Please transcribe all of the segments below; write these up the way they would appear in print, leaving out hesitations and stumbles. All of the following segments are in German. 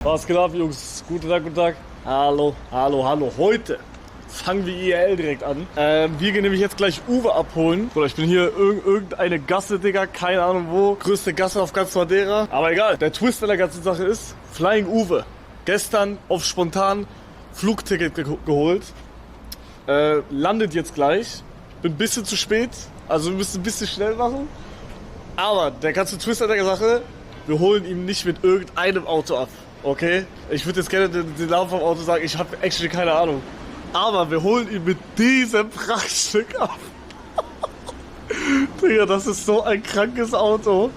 Was geht ab, Jungs? Guten Tag, guten Tag. Hallo, hallo, hallo. Heute fangen wir IRL direkt an. Wir gehen nämlich jetzt gleich Uwe abholen. Oder ich bin hier irgendeine Gasse, Digga. Keine Ahnung wo. Größte Gasse auf ganz Madeira. Aber egal. Der Twist an der ganzen Sache ist, Flying Uwe. Gestern auf spontan Flugticket geholt. Landet jetzt gleich. Bin ein bisschen zu spät. Also wir müssen ein bisschen schnell machen. Aber der ganze Twist an der Sache, wir holen ihn nicht mit irgendeinem Auto ab. Okay? Ich würde jetzt gerne den Namen vom Auto sagen, ich habe actually keine Ahnung. Aber wir holen ihn mit diesem Prachtstück ab. Digga, das ist so ein krankes Auto.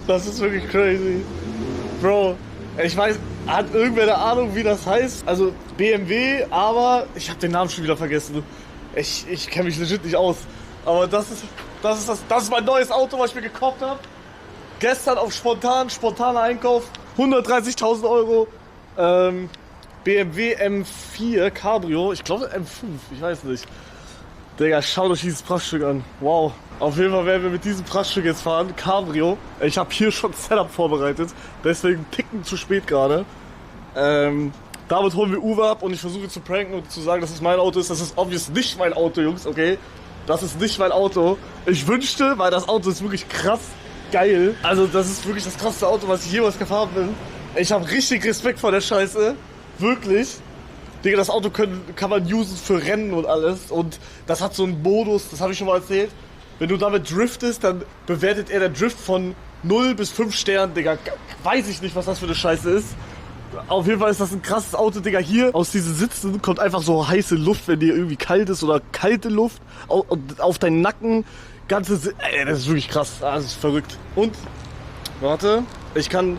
Das ist wirklich crazy. Bro, ich weiß, hat irgendwer eine Ahnung, wie das heißt? Also BMW, aber ich habe den Namen schon wieder vergessen. Ich kenne mich legit nicht aus. Aber das ist mein neues Auto, was ich mir gekauft habe. Gestern auf spontaner Einkauf. 130.000 Euro. BMW M4 Cabrio. Ich glaube M5, ich weiß nicht. Digga, schaut euch dieses Prachtstück an. Wow. Auf jeden Fall werden wir mit diesem Prachtstück jetzt fahren. Cabrio. Ich habe hier schon Setup vorbereitet. Deswegen ticken zu spät gerade. Damit holen wir Uwe ab und ich versuche zu pranken und zu sagen, dass es mein Auto ist. Das ist obvious nicht mein Auto, Jungs, okay? Das ist nicht mein Auto. Ich wünschte, weil das Auto ist wirklich krass geil. Also das ist wirklich das krasseste Auto, was ich jemals gefahren bin. Ich habe richtig Respekt vor der Scheiße. Wirklich. Digga, das Auto kann man usen für Rennen und alles. Und das hat so einen Modus, das habe ich schon mal erzählt. Wenn du damit driftest, dann bewertet er der Drift von 0 bis 5 Sternen, Digga. Weiß ich nicht, was das für eine Scheiße ist. Auf jeden Fall ist das ein krasses Auto, Digga. Hier aus diesen Sitzen kommt einfach so heiße Luft, wenn dir irgendwie kalt ist, oder kalte Luft auf deinen Nacken. Das ist wirklich krass. Das ist verrückt. Und, warte, ich kann,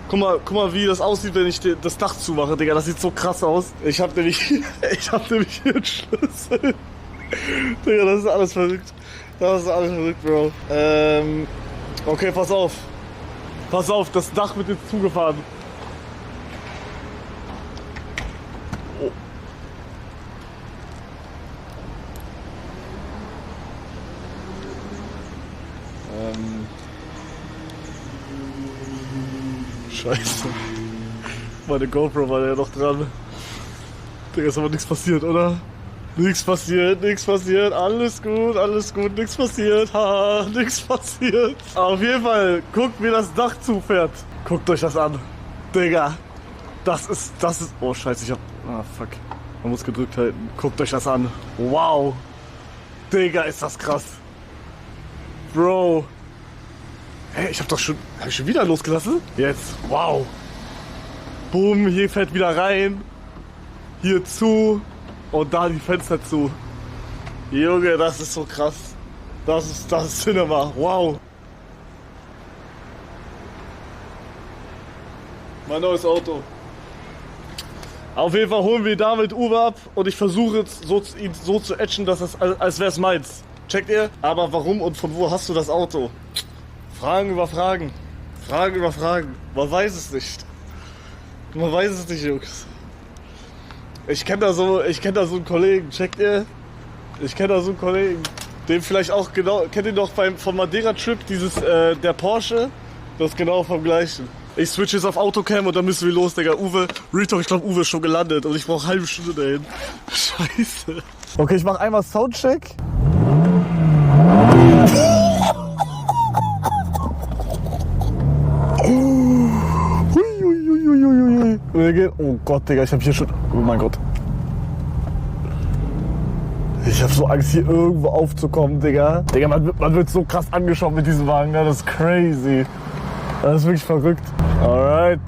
guck mal, wie das aussieht, wenn ich das Dach zumache, Digga. Das sieht so krass aus. Ich hab nämlich hier einen Schlüssel. Digga, das ist alles verrückt. Das ist alles verrückt, Bro. Okay, pass auf. Pass auf, das Dach wird jetzt zugefahren. Oh. Scheiße. Meine GoPro war ja noch dran. Digga, ist aber nichts passiert, oder? Nichts passiert. Alles gut, nichts passiert. Ha, nichts passiert. Auf jeden Fall, guckt, wie das Dach zufährt. Guckt euch das an. Digga. Das ist. Oh, scheiße, fuck. Man muss gedrückt halten. Guckt euch das an. Wow. Digga, ist das krass. Bro. Hey, hab ich schon wieder losgelassen? Jetzt, wow. Boom, hier fährt wieder rein. Hier zu. Und da die Fenster zu. Junge, das ist so krass. Das ist Cinema, wow. Mein neues Auto. Auf jeden Fall holen wir damit Uwe ab. Und ich versuche ihn so zu etchen, dass es, als wäre es meins. Checkt ihr? Aber warum und von wo hast du das Auto? Fragen über Fragen. Fragen über Fragen. Man weiß es nicht. Man weiß es nicht, Jungs. Ich kenne da so einen Kollegen, checkt ihr? Ich kenne da so einen Kollegen. Den vielleicht auch genau, kennt ihr noch vom Madeira-Trip, der Porsche? Das ist genau vom gleichen. Ich switch jetzt auf Autocam und dann müssen wir los, Digga. Uwe, Retalk, ich glaube Uwe ist schon gelandet und ich brauche eine halbe Stunde dahin. Scheiße. Okay, ich mache einmal Soundcheck. Oh Gott, Digga, ich hab hier schon... Oh mein Gott. Ich hab so Angst, hier irgendwo aufzukommen, Digga. Digga, man wird so krass angeschaut mit diesem Wagen, ne? Das ist crazy. Das ist wirklich verrückt. Alright.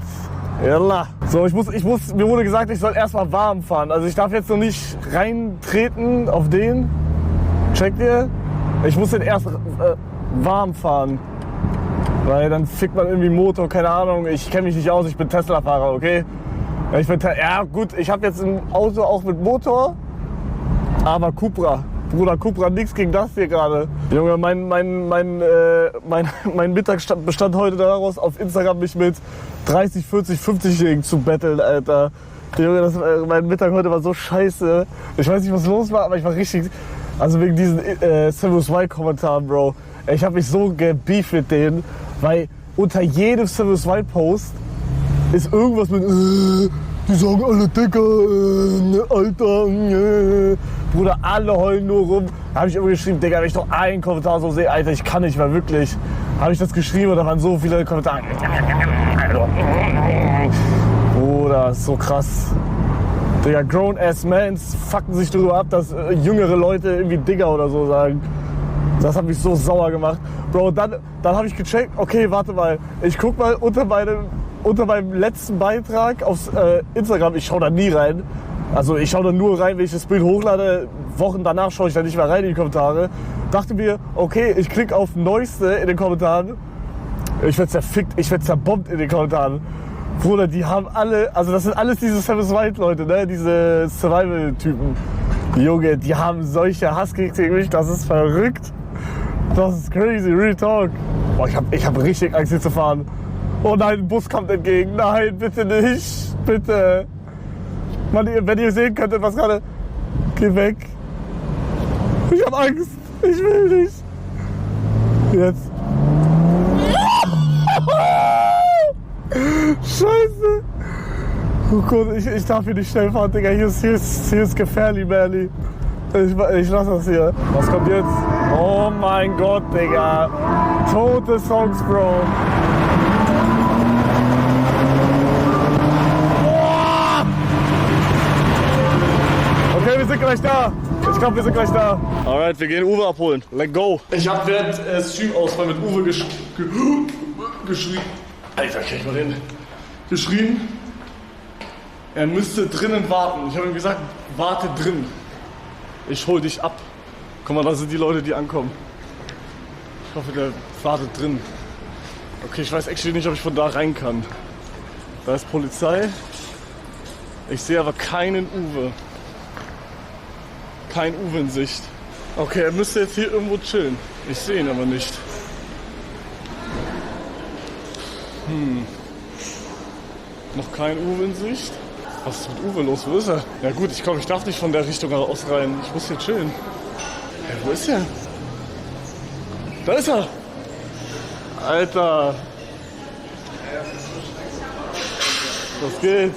Yalla. So, mir wurde gesagt, ich soll erstmal warm fahren. Also ich darf jetzt noch nicht reintreten auf den. Checkt ihr? Ich muss den erst warm fahren. Weil dann fickt man irgendwie Motor, keine Ahnung. Ich kenne mich nicht aus, ich bin Tesla-Fahrer, okay? Ja gut, ich habe jetzt ein Auto auch mit Motor, aber Cupra. Bruder, Cupra, nix gegen das hier gerade. Junge, mein Mittag bestand heute daraus, auf Instagram mich mit 30, 40, 50-Jährigen zu betteln, Alter. Junge, mein Mittag heute war so scheiße. Ich weiß nicht, was los war, aber ich war richtig... Also wegen diesen Severus White-Kommentaren, Bro. Ich habe mich so gebeeft mit denen, weil unter jedem Severus White-Post ist irgendwas mit, die sagen alle Dicker, Alter, Bruder, alle heulen nur rum. Da habe ich immer geschrieben, Digga, wenn ich doch einen Kommentar so sehe, Alter, ich kann nicht mehr, wirklich. Habe ich das geschrieben und da waren so viele Kommentare. Bruder, ist so krass. Digga, Grown-Ass-Mans fucken sich darüber ab, dass jüngere Leute irgendwie Digger oder so sagen. Das hat mich so sauer gemacht. Bro, dann habe ich gecheckt, okay, warte mal, ich guck mal unter meinem letzten Beitrag auf Instagram, ich schaue da nie rein. Also ich schaue da nur rein, wenn ich das Bild hochlade. Wochen danach schaue ich da nicht mehr rein in die Kommentare. Dachte mir, okay, ich klicke auf Neueste in den Kommentaren. Ich werde zerfickt, ich werde zerbombt in den Kommentaren. Bruder, die haben alle, also das sind alles diese Savage White Leute, ne? Diese Survival-Typen. Junge, die haben solche Hass gegen mich, das ist verrückt. Das ist crazy, real talk. Boah, ich hab richtig Angst hier zu fahren. Oh nein, ein Bus kommt entgegen. Nein, bitte nicht, bitte. Mann, wenn ihr sehen könntet, was gerade... Geh weg. Ich hab Angst, ich will nicht. Jetzt. Scheiße! Oh Gott, ich darf hier nicht schnell fahren, Digga. Hier ist gefährlich, Manny. Ich lass das hier. Was kommt jetzt? Oh mein Gott, Digga. Tote Songs, Bro. Okay, wir sind gleich da. Ich glaube, wir sind gleich da. Alright, wir gehen Uwe abholen. Let's go. Ich habe während Streamausfall mit Uwe geschrieben. Alter, krieg ich mal den. Geschrieben. Er müsste drinnen warten. Ich habe ihm gesagt, warte drin. Ich hol dich ab. Guck mal, da sind die Leute, die ankommen. Ich hoffe, der wartet drin. Okay, ich weiß actually nicht, ob ich von da rein kann. Da ist Polizei. Ich sehe aber keinen Uwe. Kein Uwe in Sicht. Okay, er müsste jetzt hier irgendwo chillen. Ich sehe ihn aber nicht. Noch kein Uwe in Sicht. Was ist mit Uwe los? Wo ist er? Ja gut, ich darf nicht von der Richtung aus rein. Ich muss hier chillen. Hey, wo ist er? Da ist er! Alter! Was geht?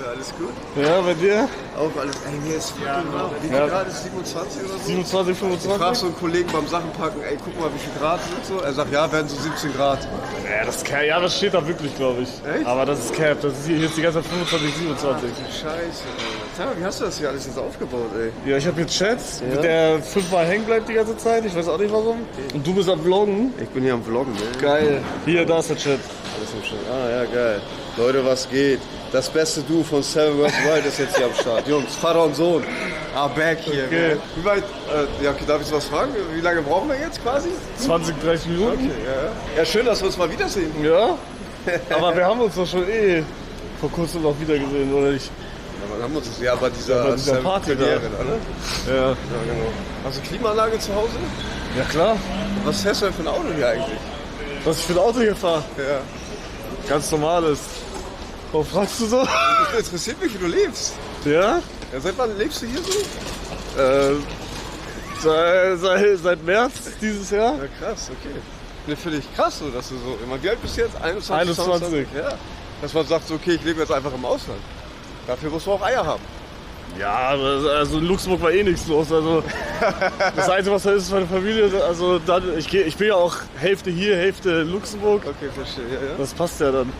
Alles gut? Ja, bei dir? Auch alles. Ey, mir ist fucking warm. Wie viel Grad ist 27 oder so? 27, 25? Ich frag so einen Kollegen beim Sachenpacken, ey, guck mal, wie viel Grad sind so? Er sagt, ja, werden so 17 Grad. Ja, das steht da wirklich, glaube ich. Echt? Aber das ist Cap. Das ist hier ist die ganze Zeit 25, 27. Ach, Scheiße, ey. Sag mal, wie hast du das hier alles jetzt aufgebaut, ey? Ja, ich habe hier Chats, der 5-mal hängen bleibt die ganze Zeit. Ich weiß auch nicht warum. Und du bist am Vloggen. Ich bin hier am Vloggen, ne? Geil. Hier, da ist der Chat. Alles im Schnitt. Ah, ja, geil. Leute, was geht? Das beste Duo von Seven West Wild ist jetzt hier am Start. Jungs, Vater und Sohn. Back hier. Okay. Ne? Wie weit, okay, darf ich was fragen? Wie lange brauchen wir jetzt quasi? 20, 30 Minuten. Okay, ja. Ja, schön, dass wir uns mal wiedersehen. Ja. Aber wir haben uns doch schon vor kurzem noch wieder gesehen, oder nicht? Ja, wann haben wir uns das? Ja, bei dieser Party da. ne? Ja. Ja, genau. Hast du Klimaanlage zu Hause? Ja, klar. Was fährst du denn für ein Auto hier eigentlich? Was ich für ein Auto hier fahre? Ja. Ganz normales. Warum fragst du so? Das interessiert mich, wie du lebst. Ja? Ja, seit wann lebst du hier so? Seit März dieses Jahr. Ja, krass, okay. Ne, finde ich krass so, dass du so immer. Wie alt bist du jetzt? 21? 21. Ja. Dass man sagt, so, okay, ich lebe jetzt einfach im Ausland. Dafür musst du auch Eier haben. Ja, also in Luxemburg war eh nichts los. Also das Einzige, was da ist meine Familie. Also dann, ich bin ja auch Hälfte hier, Hälfte Luxemburg. Okay, verstehe. Ja, ja. Das passt ja dann.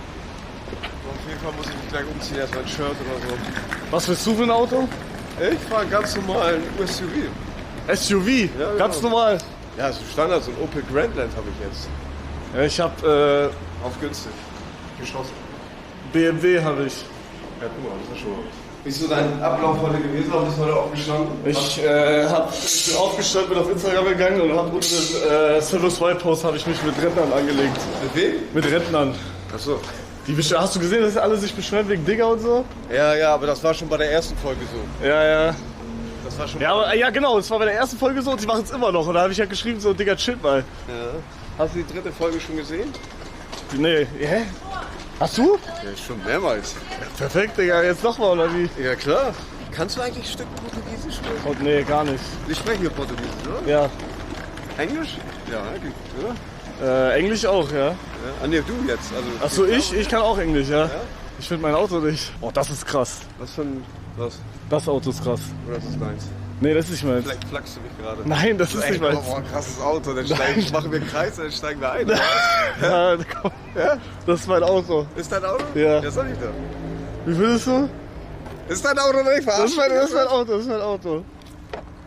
Auf jeden Fall muss ich mich gleich umziehen, erstmal ein Shirt oder so. Was willst du für ein Auto? Ich fahre einen ganz normalen SUV. SUV? Ja, genau. Ganz normal. Ja, so Standard, so ein Opel Grandland habe ich jetzt. Ja, ich habe Auf günstig. Geschossen. BMW habe ich. Ja, guck mal, das ist schon mal. Wie ist so dein Ablauf heute gewesen? Warum bist du heute aufgestanden? Ich bin aufgestanden, bin auf Instagram gegangen und habe unter den Silver Swipe Post habe ich mich mit Rentnern angelegt. Mit wem? Mit Rentnern. Achso. Hast du gesehen, dass alle sich beschweren wegen Digger und so? Ja, aber das war schon bei der ersten Folge so. Ja. Das war schon. Ja, genau, das war bei der ersten Folge so und sie machen es immer noch. Und da habe ich ja geschrieben, so Digga, chill mal. Ja. Hast du die dritte Folge schon gesehen? Nee, hä? Hast du? Ja, schon mehrmals. Perfekt, Digga, jetzt nochmal, oder wie? Ja, klar. Kannst du eigentlich ein Stück Portugiesisch sprechen? Oh, nee, gar nicht. Wir sprechen hier Portugiesisch, oder? Ja. Englisch? Ja, eigentlich, oder? Englisch auch, ja. Ja. Ah, nee, du jetzt. Also, Achso, ich kann auch Englisch, ja. Ich finde mein Auto nicht. Oh, das ist krass. Was für ein... Was? Das Auto ist krass. Oder ist das deins? Nee, das ist nicht meins. Vielleicht flackst du mich gerade. Nein, das ist nicht meins. Oh, krasses Auto. Dann machen wir einen Kreis, dann steigen wir ein. Ja, komm. Ja? Das ist mein Auto. Ist dein Auto? Ja. Ja, sag ich doch. Wie findest du? Ist dein Auto nicht Das ist verarscht? mein Auto, das ist mein Auto.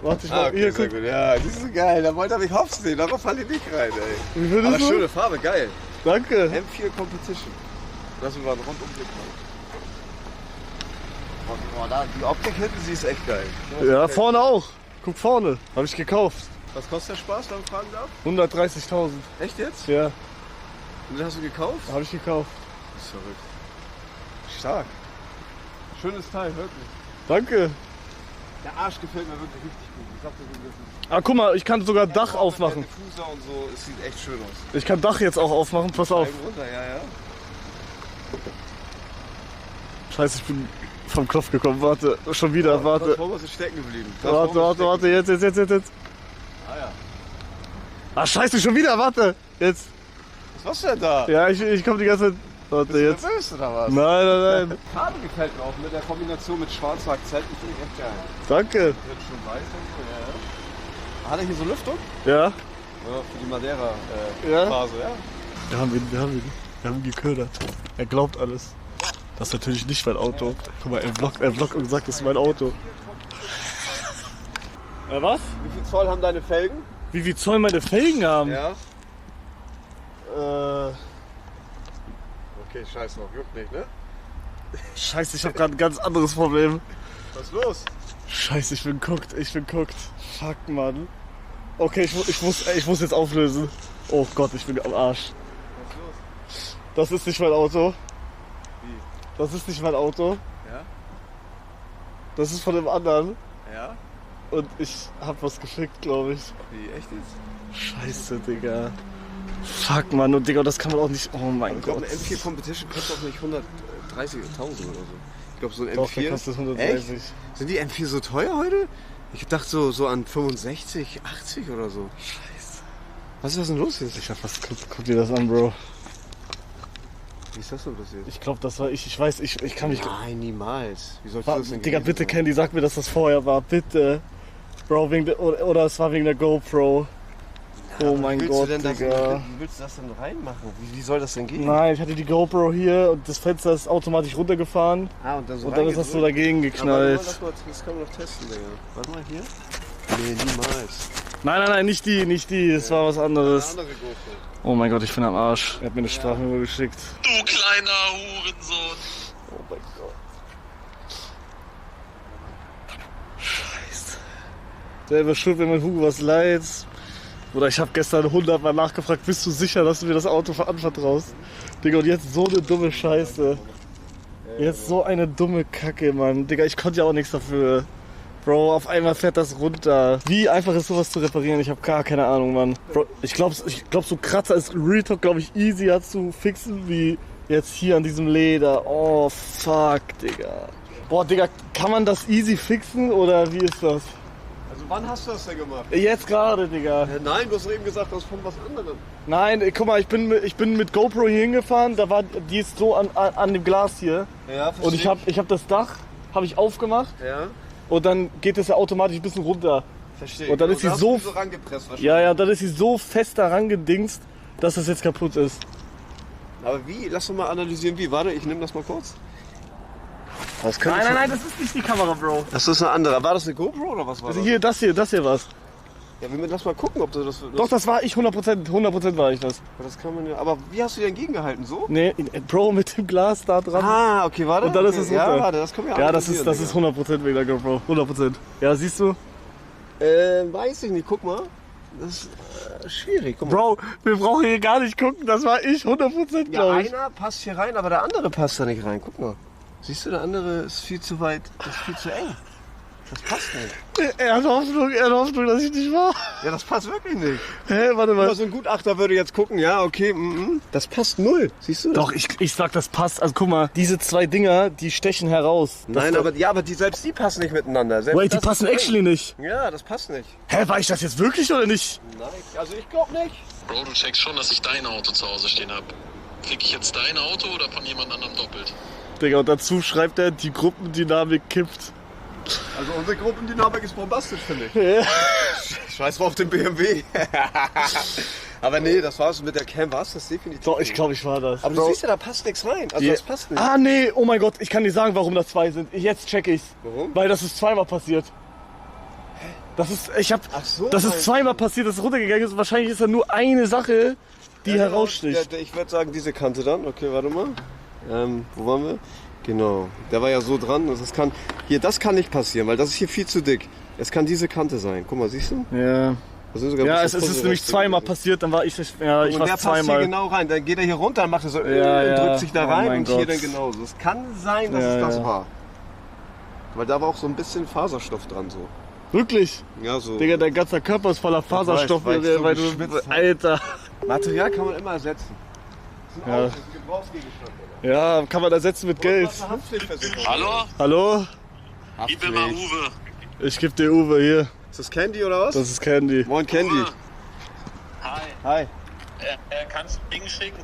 Warte, ich mal. Okay, Hier, sehr guck. gut. Ja, die ist so geil. Da wollte er mich hops nehmen. Darauf falle ich nicht rein, ey. Wie findest Aber du? schöne Farbe, geil. Danke. M4 Competition. Lass uns mal einen Rundumblick machen. Oh, da, die Optik hinten, sie ist echt geil. Ja, vorne auch. Guck vorne. Habe ich gekauft. Was kostet der Spaß, wenn man fragen darf? 130.000. Echt jetzt? Ja, Und den hast du gekauft? habe ich gekauft. Das ist verrückt. Stark. Schönes Teil, wirklich. Danke. Der Arsch gefällt mir wirklich richtig gut. Ich sag dir, wie das ist. Ah, guck mal, ich kann sogar Dach aufmachen. Der Diffuser und so, es sieht echt schön aus. Ich kann Dach jetzt auch aufmachen, pass auf. Steigen runter, ja, ja. Scheiße, ich bin vom Knopf gekommen. Warte, schon wieder, warte. Transformers ist stecken geblieben. Warte, jetzt. Ah ja. Ah, scheiße, schon wieder, warte. Jetzt. Was denn da? Ja, ich komme die ganze Zeit. Warte, Bist du jetzt. nervös oder was? Nein. Die Farbe gefällt mir auch mit der Kombination mit schwarzen Akzenten, finde ich echt geil. Danke. Wird schon weiß und so, ja, ja. Hat er hier so Lüftung? Ja. Ja, für die Madeira-Phase, Ja. ja. Wir haben ihn geködert. Er glaubt alles. Das ist natürlich nicht mein Auto. Guck mal, er vloggt und sagt, das ist mein Auto. Was? Wie viel Zoll haben deine Felgen? Wie viel Zoll meine Felgen haben? Ja. Äh, Okay, scheiß drauf, juckt nicht, ne? Scheiße, ich habe gerade ein ganz anderes Problem. Was ist los? Scheiße, ich bin guckt. Fuck, Mann. Okay, ich muss jetzt auflösen. Oh Gott, ich bin am Arsch. Was ist los? Das ist nicht mein Auto. Wie? Das ist nicht mein Auto. Ja? Das ist von dem anderen. Ja? Und ich hab was geschickt, glaube ich. Wie, echt jetzt? Scheiße, Digga. Fuck, Mann. Und Digga, das kann man auch nicht... Oh mein Ich glaube, Gott. eine M4 Competition kostet auch nicht 130.000 oder so. Ich glaube, so ein Doch, M4... der kostet 130. Echt? Sind die M4 so teuer heute? Ich dachte so an 65, 80 oder so. Scheiße. Was ist das denn los jetzt? Ich hab was... Guck dir das an, Bro. Wie ist das denn passiert? Ich glaube, das war ich. Ich weiß, ich kann mich... Nein, niemals. Wie soll War, das denn Digga, gewesen bitte, sein? Candy, sag mir, dass das vorher war. Bitte. Bro, wegen der, oder es war wegen der GoPro. Oh mein Gott, Digga. Wie willst du das denn reinmachen? Wie soll das denn gehen? Nein, ich hatte die GoPro hier und das Fenster ist automatisch runtergefahren. Ah, und dann so Und dann ist das so dagegen Aber geknallt. das kann man noch testen, Digga. Warte mal hier. Nee, niemals. Nein, nicht die. Das war was anderes. Eine andere GoPro. Oh mein Gott, ich bin am Arsch. Er hat mir eine Sprachmemo geschickt. Du kleiner Hurensohn. Oh mein Gott. Scheiße. Selber schuld, wenn mein Hugo was leiht. Oder ich habe gestern 100 Mal nachgefragt, bist du sicher, dass du mir das Auto anvertraust? Digga, und jetzt so eine dumme Scheiße. Jetzt so eine dumme Kacke, Mann. Digga, ich konnte ja auch nichts dafür. Bro, auf einmal fährt das runter. Wie einfach ist sowas zu reparieren? Ich habe gar keine Ahnung, Mann. Bro, ich glaub so Kratzer ist Real Talk, glaube ich, easier zu fixen wie jetzt hier an diesem Leder. Oh, fuck, Digga. Boah, Digga, kann man das easy fixen oder wie ist das? Also wann hast du das denn gemacht? Jetzt gerade, Digga. Nein, du hast eben gesagt, das ist von was anderem. Nein, guck mal, ich bin mit GoPro hier hingefahren, die ist so an dem Glas hier. Ja, Und ich hab das Dach aufgemacht Ja, und dann geht es ja automatisch ein bisschen runter. verstehe. Und dann ist sie hast so- du so rangepresst wahrscheinlich. Ja, dann ist sie so fest daran gedingst, dass das jetzt kaputt ist. Aber wie? Lass doch mal analysieren, wie. Warte, ich nehme das mal kurz. Das kann Nein, das ist nicht die Kamera, Bro. Das ist eine andere. War das eine GoPro oder was war Also das? hier, das hier war's. Ja, wir lass mal gucken, ob du das... Doch, das war ich, 100% war ich das. Das kann man ja... Aber wie hast du denn gegengehalten? So? Nee, Bro, mit dem Glas da dran. Ah, okay, warte. Und dann ist okay. es runter. Ja, warte, das können wir Ja, das analysieren, ist Digga. 100% wegen der GoPro. 100%. Ja, siehst du? Weiß ich nicht, guck mal. Das ist schwierig, guck mal. Bro, wir brauchen hier gar nicht gucken, das war ich, 100%, Ja, glaube ich. einer passt hier rein, aber der andere passt da nicht rein. Guck mal. Siehst du, der andere ist viel zu weit, ist viel zu eng. Das passt nicht. Er hat Hoffnung, dass ich nicht war. Ja, das passt wirklich nicht. Hä, warte mal. Aber so ein Gutachter würde jetzt gucken, ja, okay, das passt null. Siehst du? Doch, ich sag, das passt. Also guck mal, diese zwei Dinger, die stechen heraus. Nein, aber selbst die passen nicht miteinander. Selbst Wait, die das passen ist eng. actually nicht. Ja, das passt nicht. Hä, war ich das jetzt wirklich oder nicht? Nein, also ich glaube nicht. Bro, du checkst schon, dass ich dein Auto zu Hause stehen hab. Krieg ich jetzt dein Auto oder von jemand anderem doppelt? Digga, und dazu schreibt er, die Gruppendynamik kippt. Also unsere Gruppendynamik ist bombastisch, finde ich. Ja. Scheiß mal auf den BMW. Aber nee, das war's mit der Cam, war's das definitiv. Doch, ich glaube, ich war das. Aber du siehst ja, da passt nichts rein. Also das passt nicht. Ah, nee, oh mein Gott, ich kann dir sagen, warum das 2 sind. Jetzt check ich's. Warum? Weil das ist zweimal passiert. Das ist, Ach so, das ist zweimal passiert, dass es runtergegangen ist. Wahrscheinlich ist da nur eine Sache, die heraussticht. Ja, ich würde sagen, diese Kante dann. Okay, warte mal. Wo waren wir? Genau. Der war ja so dran. Das kann nicht passieren, weil das ist hier viel zu dick. Es kann diese Kante sein. Guck mal, siehst du? Ja. Das sind sogar Ja, ein es bisschen ist nämlich zweimal passiert, dann war ich nicht, ja, ich und war der passt zweimal. hier genau rein. Dann geht er hier runter, dann macht er so, Ja, drückt sich da oh rein mein und hier Gott. dann genauso. Es kann sein, dass Ja, es das ja. war. Weil da war auch so ein bisschen Faserstoff dran so. Wirklich? Ja, so. Digga, dein ganzer Körper ist voller Faserstoff, weil ich so weil du, geschwitzt hab. Alter. Material kann man immer ersetzen. Das sind Ja. auch Gebrauchsgegenstände. Ja, kann man ersetzen mit Geld. Was eine Haftpflichtversicherung? Hallo? Hallo? Gib mir mal Uwe. Ich geb dir Uwe hier. Ist das Candy oder was? Das ist Candy. Moin Candy. Hi. Hi. Kannst du den Link schicken?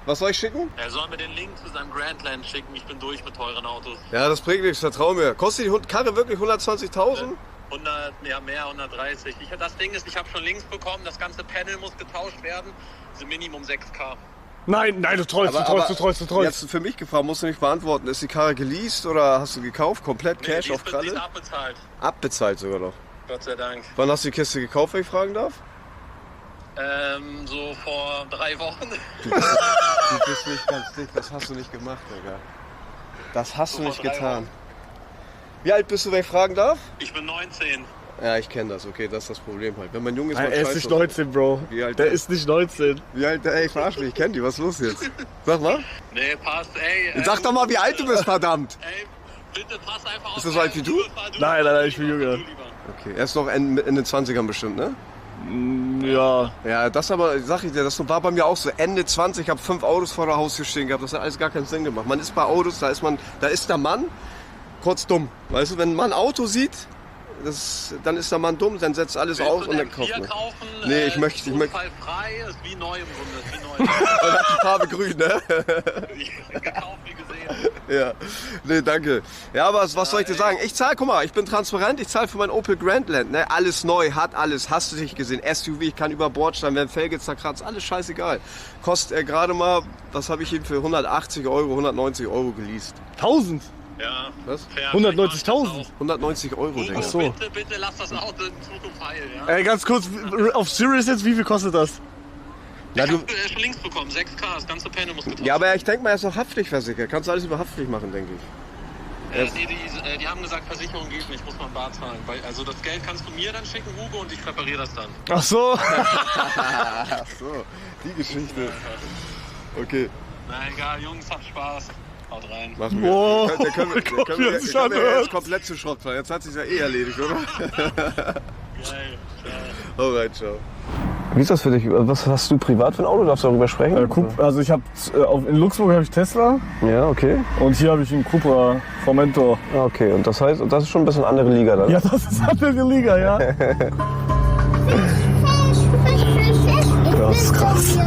Was soll ich schicken? Er soll mir den Link zu seinem Grandland schicken. Ich bin durch mit teuren Autos. Ja, das bringt nichts, vertrau mir. Kostet die Karre wirklich 120.000? 100, ja mehr, 130. Das Ding ist, ich habe schon Links bekommen. Das ganze Panel muss getauscht werden. Das sind Minimum 6K. Nein, du trollst. Jetzt für mich gefragt, musst du nicht beantworten. Ist die Karre geleast oder hast du gekauft? Komplett Cash die auf ist, die ist Kralle? abbezahlt. Abbezahlt sogar noch. Gott sei Dank. Wann hast du die Kiste gekauft, wenn ich fragen darf? So vor 3 Wochen. Du bist nicht ganz dick, das hast du nicht gemacht, Digga. Das hast du Vor nicht 3 getan. Wochen. Wie alt bist du, wenn ich fragen darf? Ich bin 19. Ja, ich kenne das, okay, das ist das Problem halt. Wenn man jung ist, Nein, man er ist scheiße. nicht 19, Bro. Wie alt Der ist- ist nicht 19. Wie alt, ey, ich verarsch mich, ich kenn die, was ist los jetzt? Sag mal. Nee, passt, ey. Sag doch mal, wie alt du bist, verdammt. Ey, bitte pass einfach auf. Ist das so alt wie du? Nein, ich bin jünger. Okay, er ist noch in den 20ern bestimmt, ne? Ja. Ja, das aber, sag ich dir, das war bei mir auch so. Ende 20, ich habe 5 Autos vor der Haustür stehen gehabt. Das hat alles gar keinen Sinn gemacht. Man ist bei Autos, da ist der Mann kurz dumm. Weißt du, wenn man ein Auto sieht, dann ist der Mann dumm, dann setzt alles aus und dann kauft man. Nee, ich möchte. Unfallfrei ist wie neu im Grunde. Ist wie neu. Und hat die Farbe grün, ne? Gekauft wie gesehen. Ja, nee, danke. Ja, aber was soll ich dir sagen? Ich zahle, guck mal, ich bin transparent, ich zahle für mein Opel Grandland, ne? Alles neu, hat alles, hast du nicht gesehen. SUV, ich kann über Bord steigen, wenn Felge zerkratzt, alles scheißegal. Kostet er gerade mal, was habe ich ihm für 180 Euro, 190 Euro geleast. 1000? Ja. Was? Fair. 190.000? 190 Euro, Hugo, Digga. so. bitte lass das Auto in Zukunft heilen, ja? Ey, ganz kurz, auf Serious jetzt, wie viel kostet das? Ja, Ich du, hab schon Links bekommen, 6K, das ganze Panel muss getauscht ja, aber ich denke mal, er ist noch haftpflichtversichert. Kannst du alles über Haftpflicht machen, denke ich. Die haben gesagt, Versicherung geht nicht, muss man bar zahlen. Also das Geld kannst du mir dann schicken, Hugo, und ich repariere das dann. Ach so. Ach so, die Geschichte. Okay, Na egal, Jungs, habt Spaß. Haut rein. machen wir. Wow. Der können wir, Guck, wie er sich ja anhört. jetzt komplett zu Schrott fahren. Jetzt hat sich ja eh erledigt, oder? Geil. Ciao. Alright, ciao. Wie ist das für dich? Was hast du privat für ein Auto? Darfst du darüber sprechen? Also ich habe in Luxemburg habe ich Tesla Ja, okay. und hier habe ich einen Cupra Formentor. Ah, okay, und das heißt, das ist schon ein bisschen andere Liga dann? Ja, das ist eine Liga, ja. Das ist krass.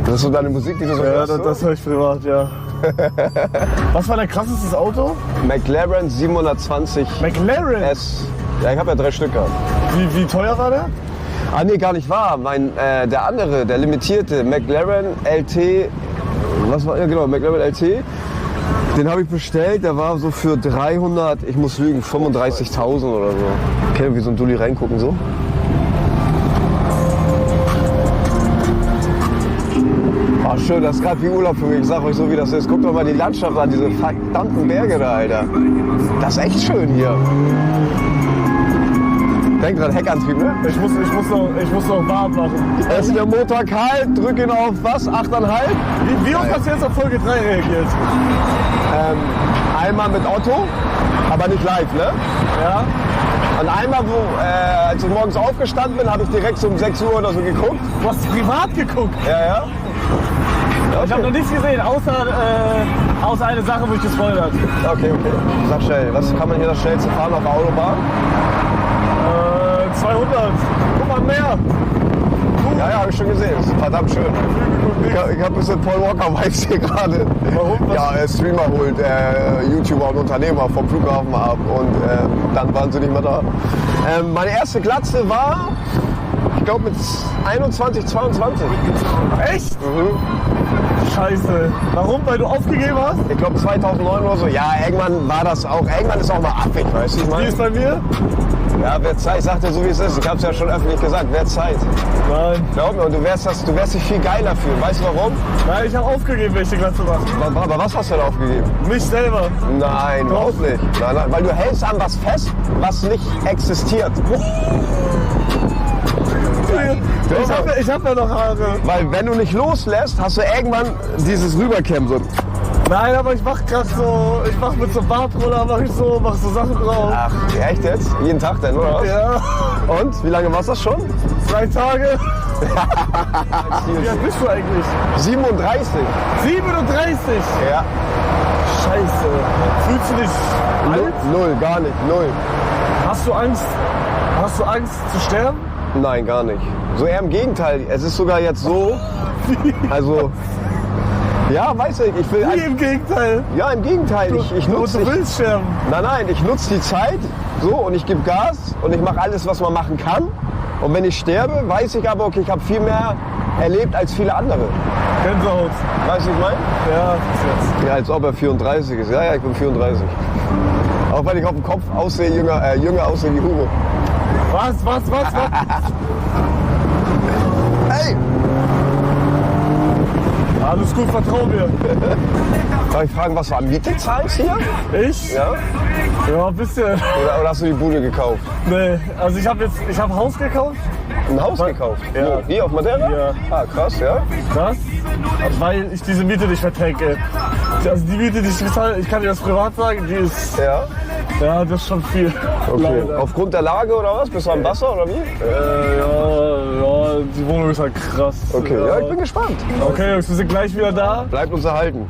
Das ist so deine Musik, die du so Ja, hörst? das höre ich privat, ja. Was war dein krassestes Auto? McLaren 720 McLaren. S. Ja, ich habe ja 3 Stück gehabt. Wie teuer war der? Ah, nee, gar nicht wahr. Der andere, der limitierte McLaren LT, was war, ja genau, McLaren LT, den habe ich bestellt, der war so für 300, ich muss lügen, 35.000 oder so. Okay, wie so ein Dulli reingucken so. Ah, schön, das ist gerade wie Urlaub für mich, ich sag euch so, wie das ist. Guckt doch mal die Landschaft an, diese verdammten Berge da, Alter. Das ist echt schön hier. Denk dran, Heckantrieb, ne? Ich muss noch warm machen. Ist der Motor kalt, drück ihn auf was? 8,5? Wie oft hast du jetzt auf Folge 3 reagiert? Einmal mit Otto, aber nicht live, ne? Ja. Und einmal, als ich morgens aufgestanden bin, habe ich direkt so um 6 Uhr oder so geguckt. Du hast privat geguckt. Ja, ja. Ich habe noch nichts gesehen, außer eine Sache, wo ich gespoilert. Okay. Sag schnell, was kann man hier das schnellste fahren auf der Autobahn? 200. Guck mal, mehr. Ja, ja, habe ich schon gesehen. Das ist verdammt schön. Ich habe ein bisschen Paul Walker-Vibes hier gerade. Warum? Was? Ja, Streamer holt YouTuber und Unternehmer vom Flughafen ab und dann waren sie nicht mehr da. Meine erste Glatze war, ich glaube mit 21, 22. Echt? Mhm. Scheiße. Warum? Weil du aufgegeben hast? Ich glaube 2009 oder so. Ja, irgendwann war das auch, irgendwann ist auch mal affig, weißt du, ich Wie meine? ist bei mir? Ja, wird Zeit. Ich sag dir so, wie es ist. Ich habe es ja schon öffentlich gesagt, wird Zeit. Nein. Glaub mir, und du wirst dich viel geiler fühlen. Weißt du warum? Nein, ich habe aufgegeben, welche Glatze machen. Aber was hast du da aufgegeben? Mich selber. Nein, überhaupt nicht. Nein, nein, weil du hältst an was fest, was nicht existiert. Ich hab ja noch Haare. Weil wenn du nicht loslässt, hast du irgendwann dieses Rüberkämmen so. Nein, aber ich mach grad so, ich mach mit so Bartroller, mach so Sachen drauf. Ach, echt jetzt? Jeden Tag denn, oder was? Ja, Und? Wie lange war's das schon? 3 Tage. Wie alt bist du eigentlich? 37. 37. Ja. Scheiße. Fühlst du dich alt? Null, gar nicht, null. Hast du Angst? Hast du Angst zu sterben? Nein, gar nicht. So eher im Gegenteil. Es ist sogar jetzt so, also, ja, weiß ich will... Wie im Gegenteil. Ja, im Gegenteil. Ich nutze Du willst sterben. Nein, ich nutze die Zeit so und ich gebe Gas und ich mache alles, was man machen kann. Und wenn ich sterbe, weiß ich aber, okay, ich habe viel mehr erlebt als viele andere. Gänsehaut. Weißt du, was ich meine? Ja, das ist jetzt. Ja, als ob er 34 ist. Ja, ich bin 34. Auch wenn ich auf dem Kopf aussehe, jünger aussehe wie Hugo. Was? Hey! Alles gut, vertrau mir. Darf ich fragen, was du an Miete zahlst hier? Ich? Ja? Ja, ein bisschen. Oder hast du die Bude gekauft? Nee, also ich habe Haus gekauft. Ein Haus gekauft? Ja. Wo? Hier auf Madeira? Ja. Ah, krass, ja? Das? Weil ich diese Miete nicht vertränke. Also die Miete, die ich bezahle, ich kann dir das privat sagen, die ist, Ja. ja, das ist schon viel. Okay. Leider. Aufgrund der Lage oder was? Bist du am Wasser oder wie? Ja, die Wohnung ist halt krass. Okay, ja, ich bin gespannt. Okay, Jungs, wir sind gleich wieder da. Bleibt uns erhalten.